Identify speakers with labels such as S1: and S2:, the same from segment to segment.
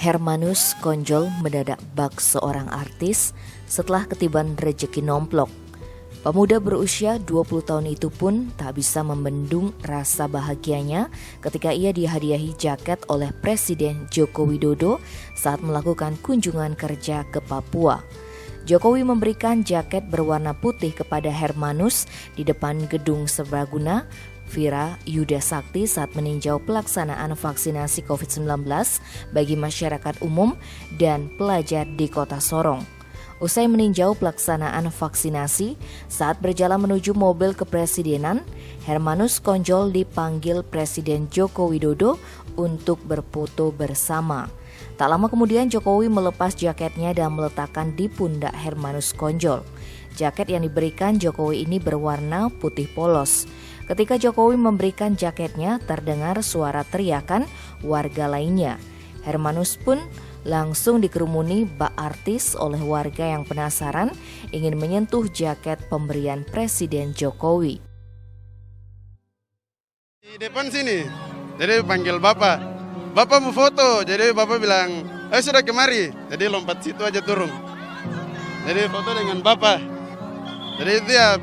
S1: Hermanus Konjol mendadak bak seorang artis setelah ketiban rejeki nomplok. Pemuda berusia 20 tahun itu pun tak bisa membendung rasa bahagianya ketika ia dihadiahi jaket oleh Presiden Joko Widodo saat melakukan kunjungan kerja ke Papua. Jokowi memberikan jaket berwarna putih kepada Hermanus di depan gedung Serbaguna Vira Yuda Sakti saat meninjau pelaksanaan vaksinasi COVID-19 bagi masyarakat umum dan pelajar di Kota Sorong. Usai meninjau pelaksanaan vaksinasi, saat berjalan menuju mobil kepresidenan, Hermanus Konjol dipanggil Presiden Joko Widodo untuk berfoto bersama. Tak lama kemudian Jokowi melepas jaketnya dan meletakkan di pundak Hermanus Konjol. Jaket yang diberikan Jokowi ini berwarna putih polos. Ketika Jokowi memberikan jaketnya, terdengar suara teriakan warga lainnya. Hermanus pun langsung dikerumuni bak artis oleh warga yang penasaran ingin menyentuh jaket pemberian Presiden Jokowi.
S2: Di depan sini, jadi panggil Bapak mau foto, jadi Bapak bilang, sudah kemari, jadi lompat situ aja turun. Jadi foto dengan Bapak, jadi itu ya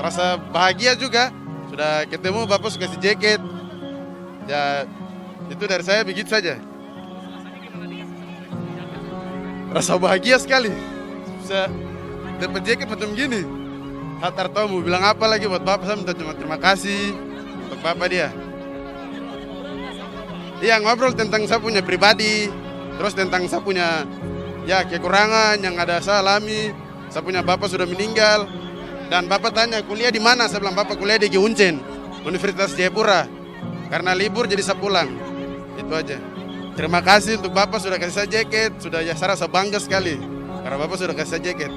S2: rasa bahagia juga, sudah ketemu Bapak suka kasih jaket, ya itu dari saya begitu saja. Rasa bahagia sekali, bisa dapat jaket macam gini. Hatar tahu mau bilang apa lagi buat Bapak, saya minta cuma terima kasih untuk Bapak dia. Iya, ngobrol tentang saya punya pribadi, terus tentang saya punya ya kekurangan yang ada saya alami. Saya punya Bapak sudah meninggal, dan Bapak tanya kuliah di mana? Saya bilang Bapak kuliah di Uncen, Universitas Jayapura. Karena libur jadi saya pulang, itu aja. Terima kasih untuk Bapak sudah kasih saya jaket, sudah ya saya rasa bangga sekali karena Bapak sudah kasih saya jaket.